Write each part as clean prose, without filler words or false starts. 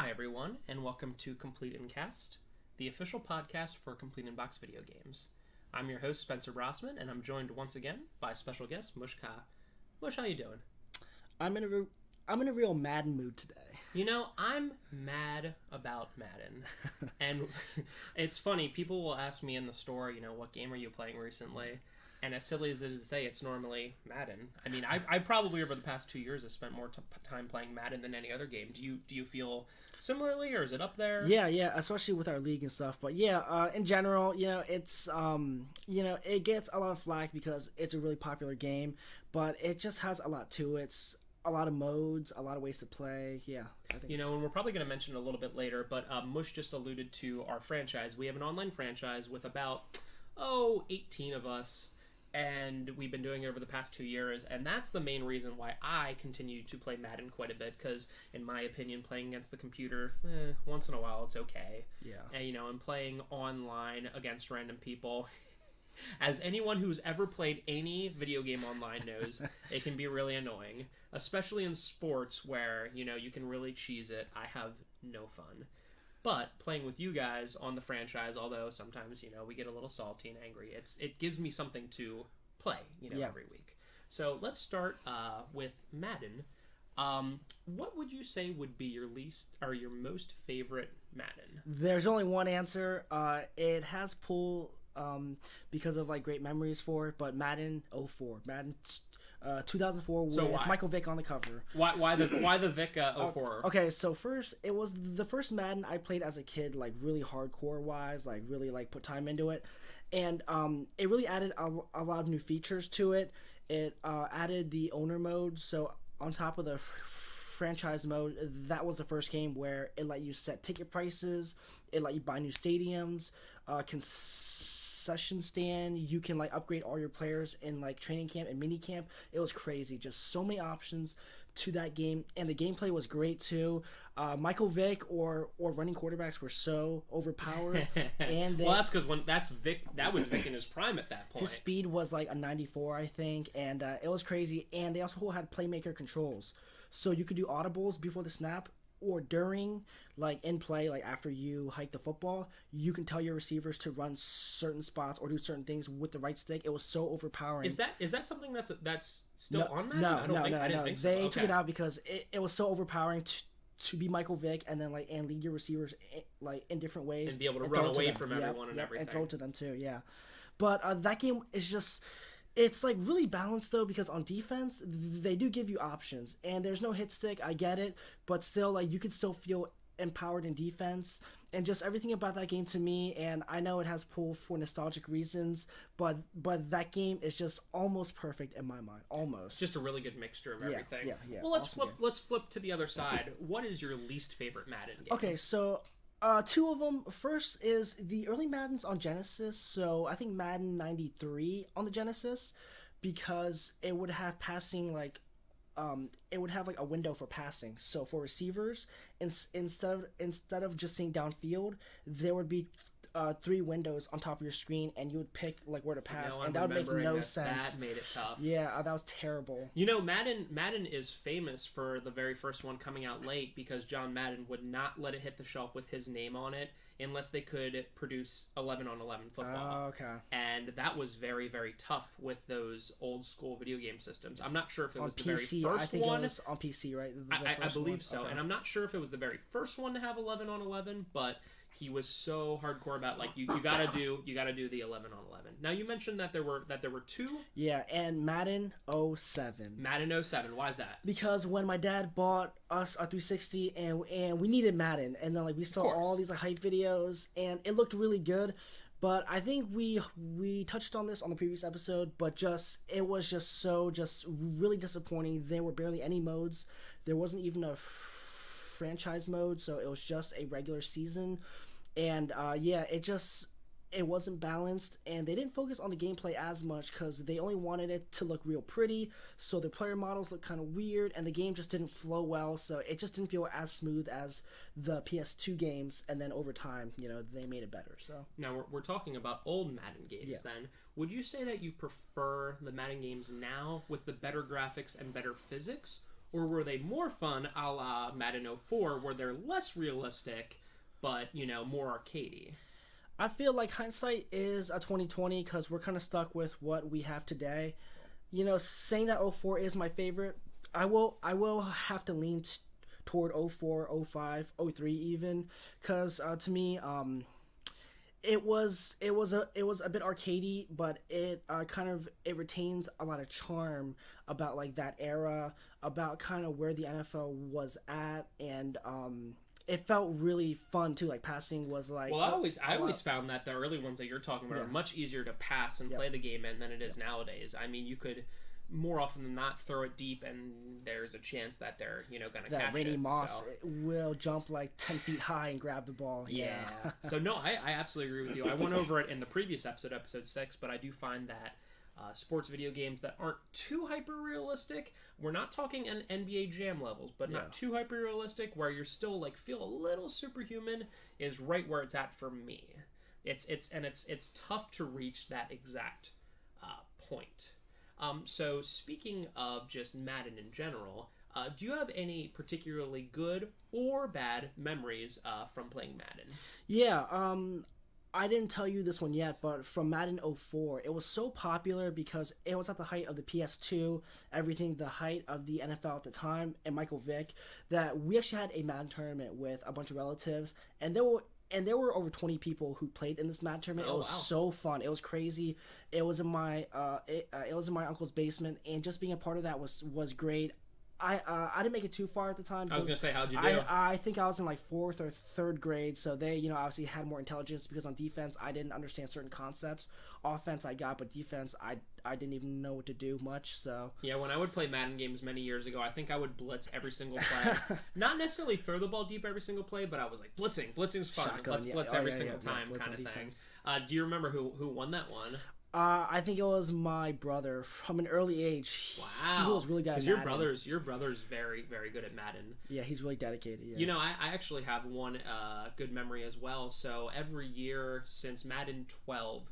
Hi, everyone, and welcome to Complete and Cast, the official podcast for Complete and Box video games. I'm your host, Spencer Brossman, and I'm joined once again by special guest, Mush Kha. Mush, how you doing? I'm in a real Madden mood today. You know, I'm mad about Madden. And it's funny, people will ask me in the store, what game are you playing recently? And as silly as it is to say, it's normally Madden. I mean, I probably over the past 2 years have spent more time playing Madden than any other game. Do you feel similarly, or is it up there? Yeah, especially with our league and stuff. But yeah, in general, it's it gets a lot of flack because it's a really popular game, but it just has a lot to it. It's a lot of modes, a lot of ways to play. Yeah, I think and we're probably going to mention it a little bit later, but Mush just alluded to our franchise. We have an online franchise with about 18 of us. And we've been doing it over the past 2 years, and that's the main reason why I continue to play Madden quite a bit, because in my opinion, playing against the computer, once in a while, it's okay. Yeah. And playing online against random people, as anyone who's ever played any video game online knows, it can be really annoying, especially in sports where, you can really cheese it. I have no fun. But playing with you guys on the franchise, although sometimes, we get a little salty and angry, it gives me something to play, every week. So let's start with Madden. What would you say would be your most favorite Madden? There's only one answer. It has pull because of great memories for it, but Madden 04. Madden 2004 with Michael Vick on the cover. Why the Vick 04? Okay, so first, it was the first Madden I played as a kid, really hardcore wise, really put time into it, and it really added a lot of new features to it. It added the owner mode, so on top of the franchise mode, that was the first game where it let you set ticket prices, it let you buy new stadiums, concession stand. You can upgrade all your players in training camp and mini camp. It was crazy, just so many options to that game, and the gameplay was great too. Michael Vick or running quarterbacks were so overpowered, and well, that's because that was Vick in his prime at that point. His speed was a 94, I think, and it was crazy. And they also had playmaker controls, so you could do audibles before the snap or during, in play, after you hike the football. You can tell your receivers to run certain spots or do certain things with the right stick. It was so overpowering. Is that something that's still on Madden? No, I didn't think so. They took it out because it was so overpowering to be Michael Vick and then and lead your receivers in different ways and be able to run away from everyone and everything and throw to them too. Yeah, but that game is just. It's really balanced though, because on defense they do give you options and there's no hit stick. I get it, but still you could still feel empowered in defense, and just everything about that game to me. And I know it has pull for nostalgic reasons, but that game is just almost perfect in my mind. Almost just a really good mixture of everything. Yeah. Well, let's flip to the other side. What is your least favorite Madden game? Okay, so two of them. First is the early Maddens on Genesis. So I think Madden 93 on the Genesis, because it would have passing it would have a window for passing. So for receivers, instead of just seeing downfield, there would be 3 windows on top of your screen, and you would pick where to pass, and that would make no sense. That made it tough. Yeah, that was terrible. Madden is famous for the very first one coming out late, because John Madden would not let it hit the shelf with his name on it unless they could produce 11-on-11 football. Okay. And that was very, very tough with those old school video game systems. I'm not sure if it was the PC, very first I think one. It was on PC, right? I believe so. Okay. And I'm not sure if it was the very first one to have 11-on-11, but he was so hardcore about you gotta do the 11-on-11. Now you mentioned that there were 2. Yeah, and Madden 07. Madden 07. Why is that? Because when my dad bought us a 360 and we needed Madden, and then we saw all these hype videos and it looked really good. But I think we touched on this on the previous episode, but it was just really disappointing. There were barely any modes. There wasn't even a franchise mode, so it was just a regular season. And it wasn't balanced, and they didn't focus on the gameplay as much because they only wanted it to look real pretty, so the player models looked kind of weird, and the game just didn't flow well, so it just didn't feel as smooth as the PS2 games. And then over time, they made it better. So now we're talking about old Madden games. Then would you say that you prefer the Madden games now with the better graphics and better physics, or were they more fun, a la Madden 04, where they're less realistic, but more arcadey? I feel like hindsight is a 2020 because we're kind of stuck with what we have today. Saying that 04 is my favorite, I will have to lean toward 04, 05, 03 even, because to me, it was a bit arcadey, but it it retains a lot of charm about like that era, about kind of where the NFL was at, and it felt really fun too. Like passing was like, well, I always found that the early ones that you're talking about are much easier to pass and play the game in than it is nowadays. I mean, you could more often than not throw it deep, and there's a chance that they're going to catch it. Randy Moss will jump like 10 feet high and grab the ball. Yeah. So no, I absolutely agree with you. I went over it in the previous episode 6, but I do find that sports video games that aren't too hyper realistic, we're not talking an NBA Jam levels, but not too hyper realistic, where you're still like feel a little superhuman, is right where it's at for me. It's tough to reach that exact point. So speaking of just Madden in general, do you have any particularly good or bad memories from playing Madden? Yeah, I didn't tell you this one yet, but from Madden 04, it was so popular because it was at the height of the PS2, everything, the height of the NFL at the time, and Michael Vick, that we actually had a Madden tournament with a bunch of relatives, and there were over 20 people who played in this Madden tournament. It was so fun. It was crazy. It was in my it was in my uncle's basement, and just being a part of that was great. I didn't make it too far at the time. I was gonna say, how'd you do? I think I was in like 4th or 3rd grade, so they obviously had more intelligence, because on defense I didn't understand certain concepts. Offense I got, but defense I didn't even know what to do much. So yeah, when I would play Madden games many years ago, I think I would blitz every single play. Not necessarily throw the ball deep every single play, but I was like, blitzing's fun. Shotgun, Let's blitz every single time, kind of thing. Do you remember who won that one? I think it was my brother from an early age. Wow, he was really good at Madden. Your brother's very, very good at Madden. Yeah, he's really dedicated. Yeah. I actually have one good memory as well. So every year since Madden 12,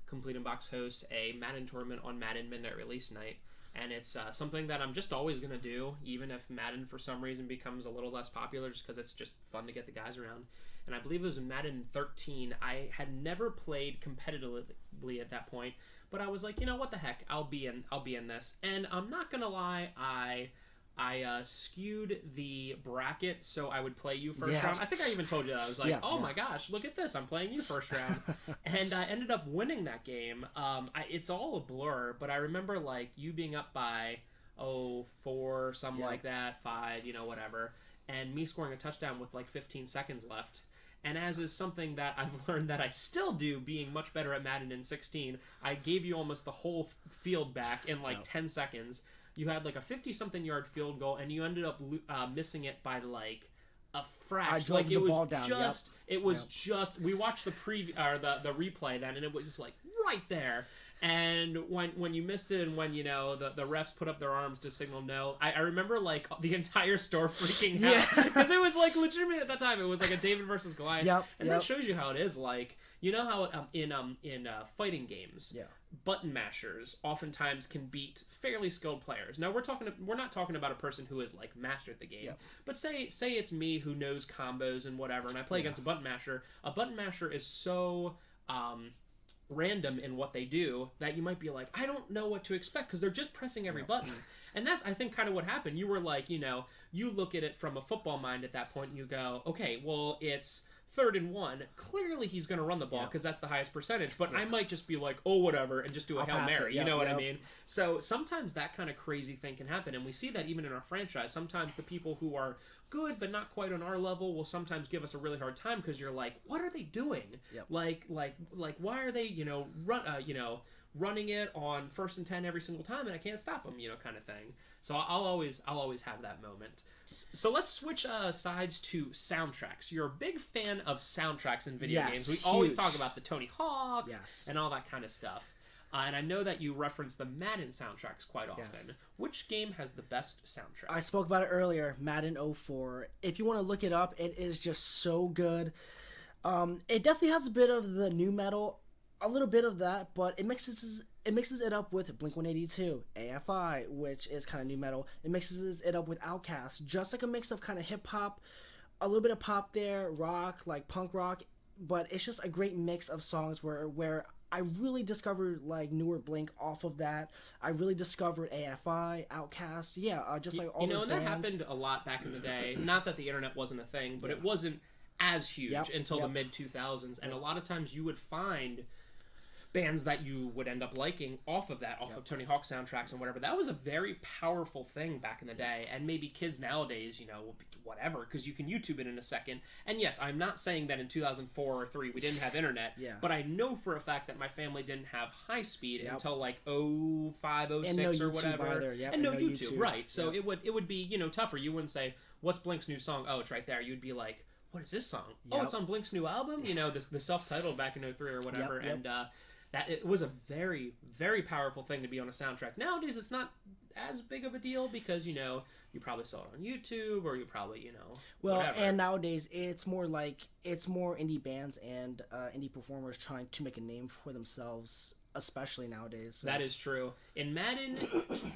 Complete Unbox hosts a Madden tournament on Madden Midnight Release Night. And it's something that I'm just always going to do, even if Madden for some reason becomes a little less popular, just because it's just fun to get the guys around. And I believe it was in Madden 13. I had never played competitively at that point, but I was like, what the heck, I'll be in this. And I'm not gonna lie, I skewed the bracket so I would play you first round. I think I even told you that. I was like, my gosh, look at this, I'm playing you first round. And I ended up winning that game. It's all a blur, but I remember like you being up by 4, something like that, 5, whatever, and me scoring a touchdown with like 15 seconds left. And as is something that I've learned that I still do, being much better at Madden in 16, I gave you almost the whole field back in like 10 seconds. You had like a 50-something yard field goal, and you ended up missing it by like a fraction. I drove the ball down. It was just. We watched the replay then, and it was just like right there. And when you missed it, and when the refs put up their arms to signal no, I remember like the entire store freaking out, because it was like legitimate at that time. It was like a David versus Goliath, and that shows you how it is. Like how in fighting games, button mashers oftentimes can beat fairly skilled players. Now we're not talking about a person who has like mastered the game, but say it's me who knows combos and whatever, and I play against a button masher. A button masher is so random in what they do that you might be like, I don't know what to expect, because they're just pressing every button. And that's, I think, kind of what happened. You were like, you look at it from a football mind at that point, and you go, okay, well, it's 3rd and 1. Clearly he's going to run the ball because that's the highest percentage, but I might just be like, oh, whatever, and just do a Hail Mary. You know what I mean? So sometimes that kind of crazy thing can happen, and we see that even in our franchise. Sometimes the people who are good but not quite on our level will sometimes give us a really hard time, because you're like, what are they doing? Like why are they running it on 1st and 10 every single time, and I can't stop them, kind of thing. So I'll always have that moment. So let's switch sides to soundtracks. You're a big fan of soundtracks in video games. We always talk about the Tony Hawks and all that kind of stuff. And I know that you reference the Madden soundtracks quite often. Which game has the best soundtrack? I spoke about it earlier, Madden 04. If you want to look it up, it is just so good. It definitely has a bit of the new metal a little bit of that, but it mixes it up with Blink-182, AFI, which is kind of new metal. It mixes it up with Outkast, just like a mix of kind of hip hop, a little bit of pop there, rock, like punk rock, but it's just a great mix of songs where I really discovered like newer Blink off of that. I really discovered AFI, Outkast, just like all those and bands. that happened a lot back in the day. Not that the internet wasn't a thing, but it wasn't as huge until the mid 2000s, and a lot of times you would find bands that you would end up liking off of Tony Hawk soundtracks and whatever. That was a very powerful thing back in the day, and maybe kids nowadays, whatever, because you can YouTube it in a second. And yes, I'm not saying that in 2004 or 3 we didn't have internet, but I know for a fact that my family didn't have high speed until like 05, 06 or whatever, and no YouTube, right? So it would be tougher. You wouldn't say, "What's Blink's new song?" Oh, it's right there. You'd be like, "What is this song?" Oh, it's on Blink's new album. The self-titled back in 03 or whatever, and that it was a very, very powerful thing to be on a soundtrack. Nowadays, it's not as big of a deal because, you probably saw it on YouTube or you probably, whatever. And nowadays, it's more indie bands and indie performers trying to make a name for themselves, especially nowadays. So. That is true. In Madden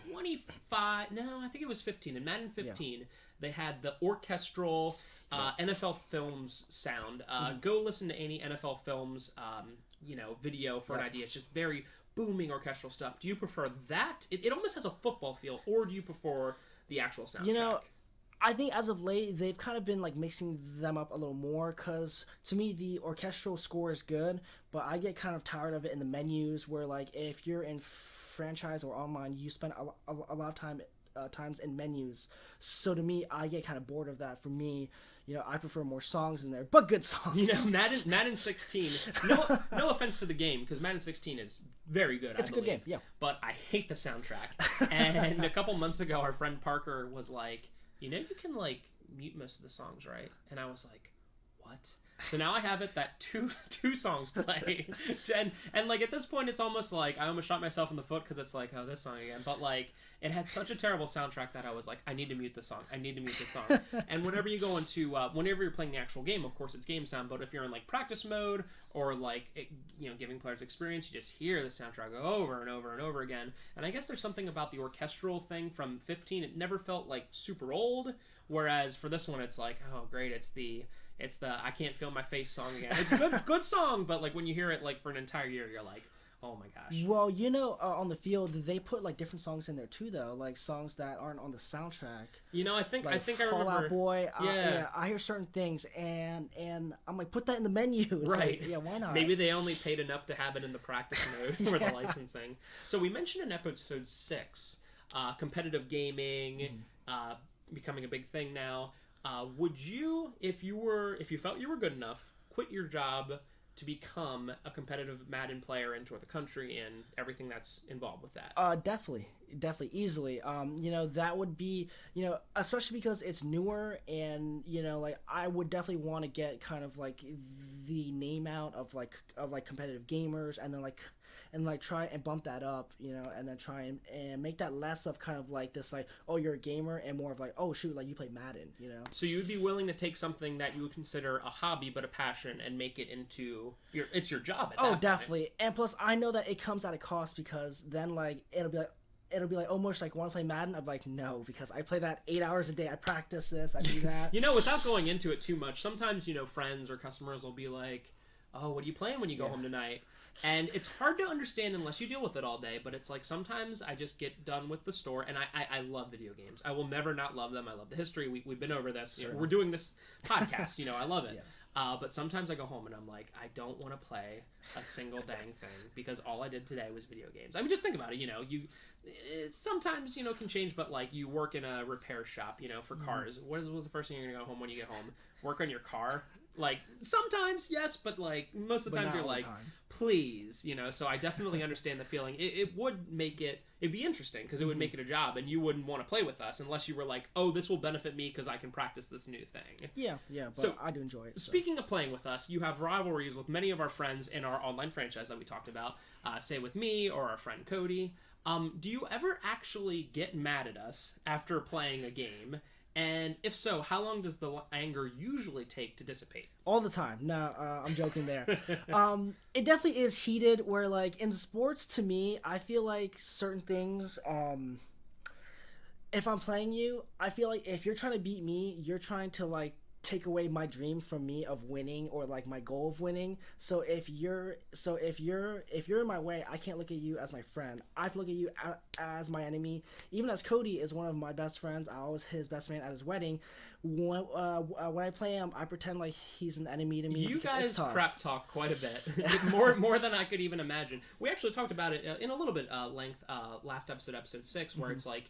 25, no, I think it was 15. In Madden 15, they had the orchestral NFL Films sound. Go listen to any NFL Films video for an idea. It's just very booming orchestral stuff. Do you prefer that? It almost has a football feel, or do you prefer the actual soundtrack? I think as of late, they've kind of been like mixing them up a little more, because to me, the orchestral score is good, but I get kind of tired of it in the menus where, like, if you're in franchise or online, you spend a lot of times in menus. So to me, I get kind of bored of that. For me, I prefer more songs in there, but good songs. Madden 16. No offense to the game, because Madden 16 is very good. It's a good game, yeah. But I hate the soundtrack. And a couple months ago, our friend Parker was like, you can like mute most of the songs, right? And I was like, what? So now I have it that two songs play, and like at this point it's almost like I almost shot myself in the foot because it's like, oh, this song again. But like it had such a terrible soundtrack that I was like, I need to mute the song. And whenever you go into whenever you're playing the actual game, of course it's game sound. But if you're in like practice mode or like giving players experience, you just hear the soundtrack go over and over and over again. And I guess there's something about the orchestral thing from 15. It never felt like super old. Whereas for this one, it's like, oh great, it's the I Can't Feel My Face song again. It's a good song, but like when you hear it like for an entire year, you're like, oh my gosh. Well, on the field, they put like different songs in there too, though, like songs that aren't on the soundtrack. I think I remember. Fall Out Boy. I hear certain things, and I'm like, put that in the menu. It's right? Like, why not? Maybe they only paid enough to have it in the practice mode for the licensing. So we mentioned in episode 6, competitive gaming becoming a big thing now. Would you, if you felt you were good enough, quit your job to become a competitive Madden player and tour the country and everything that's involved with that? Definitely, easily. That would be, especially because it's newer, and like I would definitely want to get kind of like the name out of competitive gamers, and then try and bump that up, and then try and make that less of kind of like this, like, oh, you're a gamer, and more of like, oh shoot, like you play Madden, So you would be willing to take something that you would consider a hobby but a passion and make it into your job at that point. Definitely. And plus I know that it comes at a cost, because then like it'll be like almost like, want to play Madden? I'm like, no, because I play that 8 hours a day. I practice this, I do that. Without going into it too much, sometimes friends or customers will be like, oh, what are you playing when you go home tonight? And it's hard to understand unless you deal with it all day, but it's like sometimes I just get done with the store, and I love video games. I will never not love them. I love the history. We've been over this. We're doing this podcast. I love it. Yeah. But sometimes I go home and I'm like, I don't want to play a single dang thing because all I did today was video games. I mean, just think about it. You sometimes can change, but like you work in a repair shop, for cars. What was the first thing you're gonna go home when you get home? Work on your car. Like sometimes yes, but like most of the times you're like, please, So I definitely understand the feeling. It would make it'd be interesting because it would make it a job, and you wouldn't want to play with us unless you were like, oh, this will benefit me because I can practice this new thing. Yeah, but so, I do enjoy it. Speaking of playing with us, you have rivalries with many of our friends in our online franchise that we talked about. Say with me or our friend Cody. Do you ever actually get mad at us after playing a game? And if so, how long does the anger usually take to dissipate? All the time. No, I'm joking there. It definitely is heated where, like, in sports, to me, I feel like certain things, if I'm playing you, I feel like if you're trying to beat me, you're trying to, like, take away my dream from me of winning, or like my goal of winning. So if you're in my way, I can't look at you as my friend. I have to look at you as my enemy. Even as Cody is one of my best friends, I was his best man at his wedding. When I play him, I pretend like he's an enemy to me. You guys crap talk quite a bit, more than I could even imagine. We actually talked about it in a little bit length last episode 6, where it's like,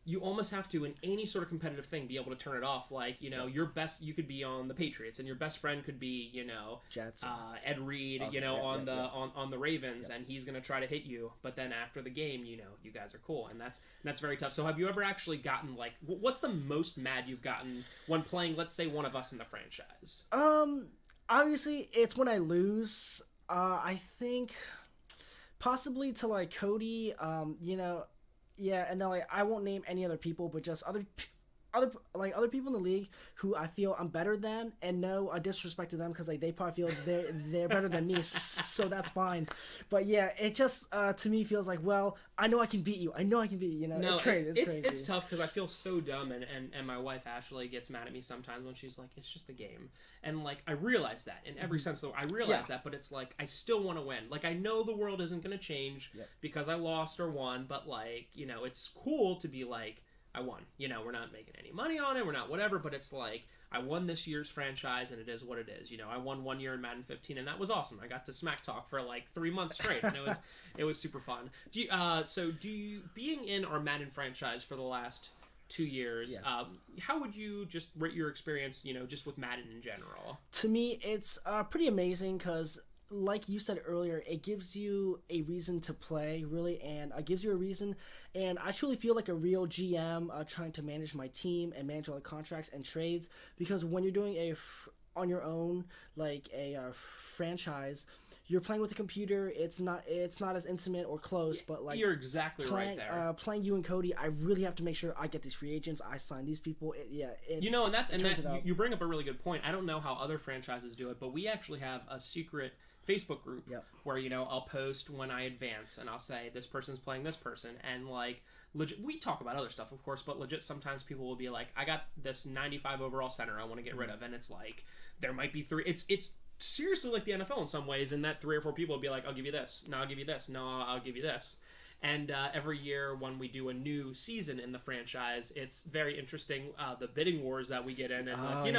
you almost have to, in any sort of competitive thing, be able to turn it off. Like, your best, you could be on the Patriots, and your best friend could be, Jets, Ed Reed, on the Ravens, and he's gonna try to hit you. But then after the game, you guys are cool, and that's very tough. So have you ever actually gotten, like, what's the most mad you've gotten when playing, let's say, one of us in the franchise? Obviously, it's when I lose. I think possibly to, like, Cody. Yeah, and then, like, I won't name any other people, but just other people in the league who I feel I'm better than, and no disrespect to them, because, like, they probably feel they're better than me, so that's fine. But yeah, it just to me feels like, well, I know I can beat you. No, it's crazy. It's tough because I feel so dumb, and my wife Ashley gets mad at me sometimes when she's like, it's just a game, and, like, I realize that in every sense, though. I realize that, but it's like, I still want to win. Like, I know the world isn't going to change because I lost or won, but, like, it's cool to be like, I won. We're not making any money on it. We're not whatever, but it's like, I won this year's franchise, and it is what it is. I won 1 year in Madden 15, and that was awesome. I got to smack talk for like 3 months straight, and it was super fun. Being in our Madden franchise for the last 2 years, how would you just rate your experience, just with Madden in general? To me, it's pretty amazing because, like you said earlier, it gives you a reason to play, really, and gives you a reason. And I truly feel like a real GM trying to manage my team and manage all the contracts and trades, because when you're doing on your own, like a franchise, you're playing with a computer. It's not as intimate or close, but, like, you're exactly right there. Playing you and Cody, I really have to make sure I get these free agents. I sign these people. You bring up a really good point. I don't know how other franchises do it, but we actually have a secret Facebook group where, I'll post when I advance, and I'll say this person's playing this person, and, like, legit, we talk about other stuff, of course, but legit, sometimes people will be like, I got this 95 overall center I want to get rid of, and it's like, there might be 3. It's seriously like the NFL in some ways, in that 3 or 4 people will be like, I'll give you this, no, I'll give you this, no, I'll give you this. And every year when we do a new season in the franchise, it's very interesting, the bidding wars that we get in. And,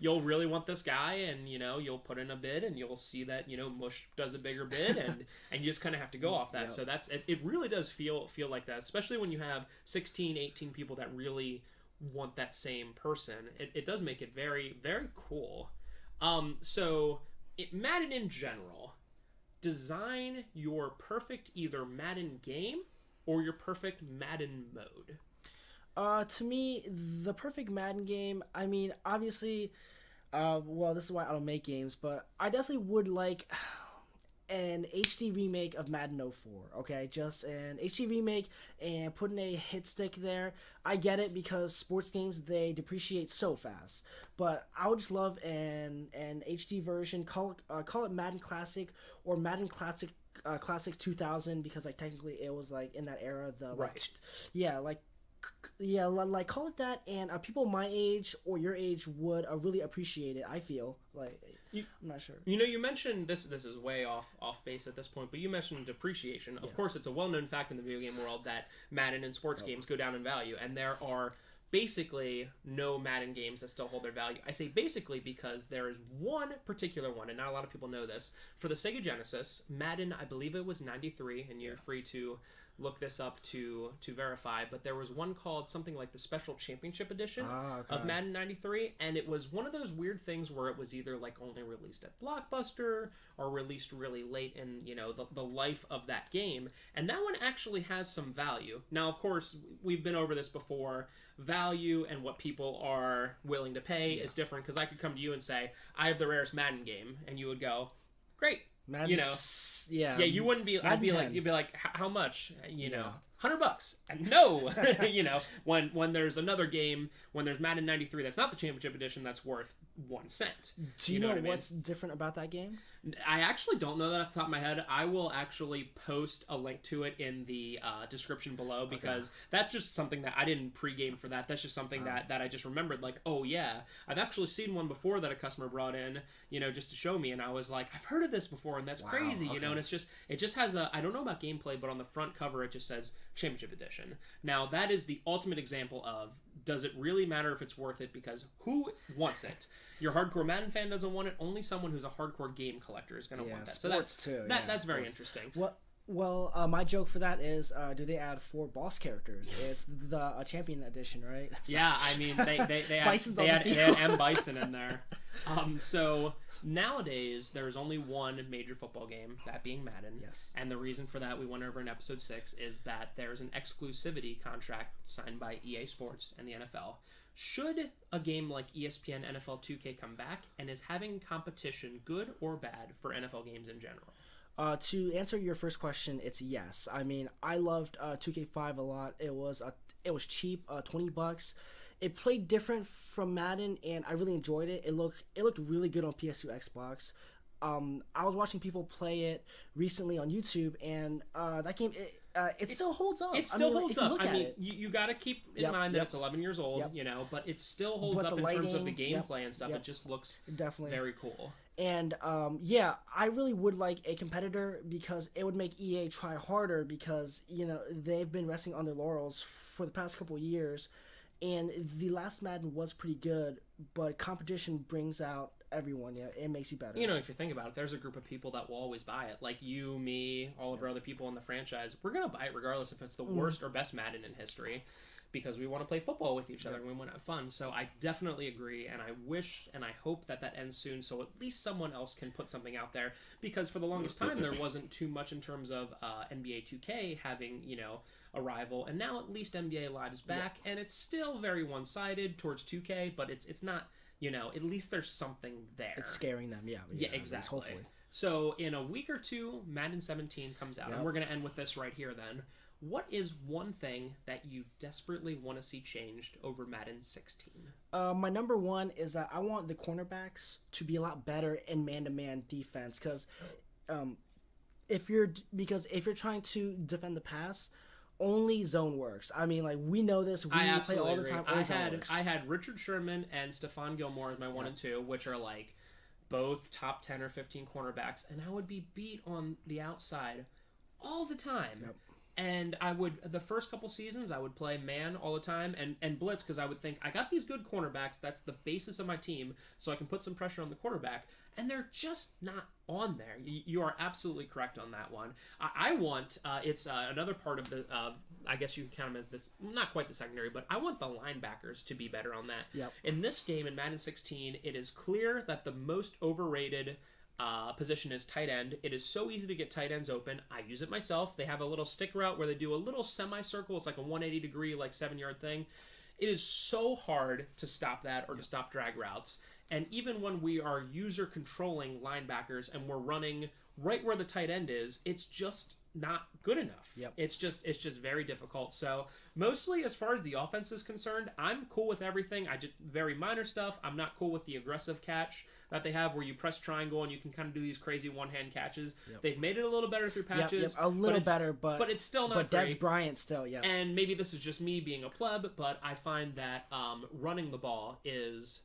you'll really want this guy, and, you'll put in a bid, and you'll see that, Mush does a bigger bid, and you just kind of have to go off that. So it really does feel like that, especially when you have 16, 18 people that really want that same person. It does make it very, very cool. Madden in general, design your perfect either Madden game or your perfect Madden mode. To me, the perfect Madden game, I mean, obviously, this is why I don't make games, but I definitely would like an HD remake of Madden 04, okay? Just an HD remake and putting a hit stick there. I get it, because sports games, they depreciate so fast. But I would just love an HD version. Call it Madden Classic or Madden Classic 2000, because, like, technically it was, like, in that era. Like, call it that, and people my age or your age would really appreciate it. I feel like, I'm not sure. You mentioned this is way off base at this point, but you mentioned depreciation. Of course, it's a well-known fact in the video game world that Madden and sports games go down in value, and there are basically no Madden games that still hold their value. I say basically because there is one particular one, and not a lot of people know this. For the Sega Genesis, Madden, I believe it was 93, and you're free to look this up to verify, but there was one called something like the Special Championship Edition of Madden 93, and it was one of those weird things where it was either, like, only released at Blockbuster or released really late in, the life of that game, and that one actually has some value. Now, of course, we've been over this before. Value and what people are willing to pay is different, because I could come to you and say, I have the rarest Madden game, and you would go, great. Madden, you wouldn't be. You'd be like, how much? $100. And no, you know, when there's another game, when there's Madden 93, that's not the championship edition, that's worth 1 cent. Do you know what I mean? what's different about that game? I actually don't know that off the top of my head. I will actually post a link to it in the description below, because that's just something that I didn't pregame for that. That's just something that I just remembered, like, oh yeah, I've actually seen one before that a customer brought in, you know, just to show me, and I was like, I've heard of this before, and that's crazy, you know, and it just has I don't know about gameplay, but on the front cover it just says Championship Edition. Now that is the ultimate example of, does it really matter if it's worth it? Because who wants it? Your hardcore Madden fan doesn't want it. Only someone who's a hardcore game collector is going to want that. So that's very interesting. Well, my joke for that is, do they add 4 boss characters? It's the champion edition, right? So. Yeah, I mean, they had M. Bison in there. So nowadays, there's only one major football game, that being Madden. Yes. And the reason for that, we went over in episode 6, is that there's an exclusivity contract signed by EA Sports and the NFL. Should a game like ESPN NFL 2K come back, and is having competition good or bad for NFL games in general? To answer your first question, it's yes. I mean, I loved 2K5 a lot. It was cheap, $20. It played different from Madden, and I really enjoyed it. It looked really good on PS2, Xbox. I was watching people play it recently on YouTube, and that game it still holds up. It still holds up. I mean, you got to keep in mind that it's 11 years old, you know, but it still holds up in terms of the gameplay and stuff. It just looks definitely very cool. And yeah, I really would like a competitor, because it would make EA try harder, because, you know, they've been resting on their laurels for the past couple of years, and the last Madden was pretty good, but competition brings out everyone. Yeah, it makes you better. You know, if you think about it, there's a group of people that will always buy it, like you, me, all of our other people in the franchise. We're gonna buy it regardless if it's the worst or best Madden in history, because we want to play football with each other and we want to have fun. So I definitely agree, and I wish and I hope that ends soon, so at least someone else can put something out there, because for the longest time there wasn't too much in terms of NBA 2K having, you know, a rival, and now at least NBA Live's back, and it's still very one-sided towards 2K, but it's not, you know, at least there's something there. It's scaring them, yeah, exactly. Hopefully. So in a week or two, Madden 17 comes out, and we're going to end with this right here then. What is one thing that you desperately want to see changed over Madden 16? My number one is that I want the cornerbacks to be a lot better in man-to-man defense, because if you're trying to defend the pass, only zone works. I mean, like, we know this. We play all the time. I had Richard Sherman and Stephon Gilmore as my 1 and 2, which are like both top 10 or 15 cornerbacks, and I would be beat on the outside all the time. Yep. And the first couple seasons, I would play man all the time and blitz, because I would think, I got these good cornerbacks, that's the basis of my team, so I can put some pressure on the quarterback, and they're just not on there. You are absolutely correct on that one. I want, it's another part of the, I guess you can count them as this, not quite the secondary, but I want the linebackers to be better on that. Yep. In this game, in Madden 16, it is clear that the most overrated position is tight end. It is so easy to get tight ends open. I use it myself. They have a little stick route where they do a little semicircle. It's like a 180 degree, like 7-yard thing. It is so hard to stop that or to stop drag routes. And even when we are user controlling linebackers and we're running right where the tight end is, it's just not good enough. Yep. It's just very difficult. So mostly as far as the offense is concerned, I'm cool with everything. I just very minor stuff. I'm not cool with the aggressive catch that they have where you press triangle and you can kind of do these crazy one-hand catches. Yep. They've made it a little better through patches. A little better, but it's still not great. But Des Bryant still, yeah. And maybe this is just me being a pleb, but I find that running the ball is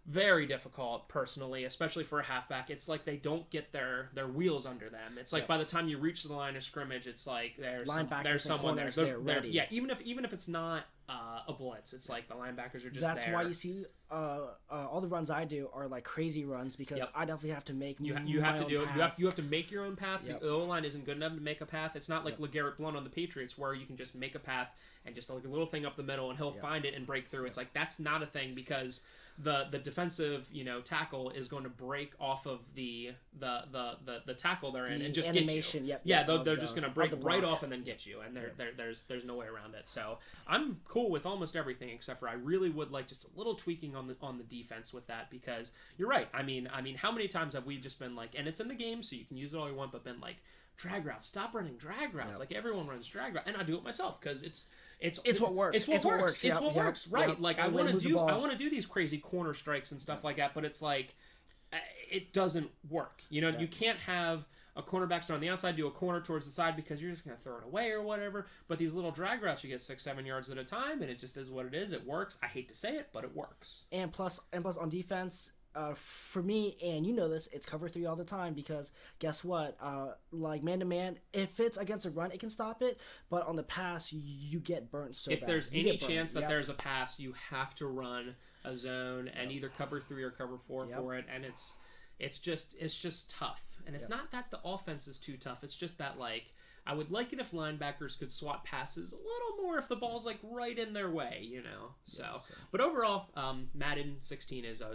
very difficult personally, especially for a halfback. It's like they don't get their wheels under them. It's like by the time you reach the line of scrimmage, it's like there's someone there. They're ready. Yeah, even if it's not a blitz, it's like the linebackers are just That's there. why you see all the runs I do are like crazy runs, because I definitely have to make you have to do it. You have to make your own path. Yep. The O-line isn't good enough to make a path. It's not like LeGarrette Blount on the Patriots where you can just make a path and just like a little thing up the middle and he'll find it and break through. It's like that's not a thing, because the defensive tackle is going to break off of the tackle they're in and just animation, get you. They're just going to break right off and then get you, and there's no way around it. So I'm cool with almost everything, except for I really would like just a little tweaking on the defense with that, because you're right. I mean, how many times have we just been like, and it's in the game, so you can use it all you want, but been like, drag routes, stop running drag routes. Yep. Like everyone runs drag routes, and I do it myself because it's what works. It's what works. It's what works. Right. Yep. Like I want to do these crazy corner strikes and stuff like that, but it's like it doesn't work. You know, you can't have a cornerback start on the outside, do a corner towards the side because you're just going to throw it away or whatever. But these little drag routes, you get 6-7 yards at a time, and it just is what it is. It works. I hate to say it, but it works. And plus on defense, for me, and you know this, it's cover 3 all the time, because guess what? Like man-to-man, if it's against a run, it can stop it, but on the pass, you get burnt so bad. If there's any chance that there's a pass, you have to run a zone and either cover 3 or cover 4 for it, and it's just tough. And it's not that the offense is too tough. It's just that, like, I would like it if linebackers could swat passes a little more if the ball's, like, right in their way, you know? So, but overall, Madden 16 is a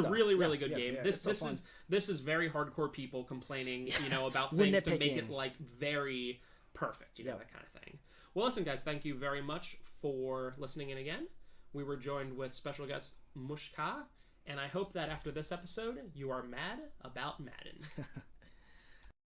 really, really good game. This is very hardcore people complaining, you know, about things to make it, like, very perfect, you know, that kind of thing. Well, listen, guys, thank you very much for listening in again. We were joined with special guest Mush Kha. And I hope that after this episode, you are mad about Madden.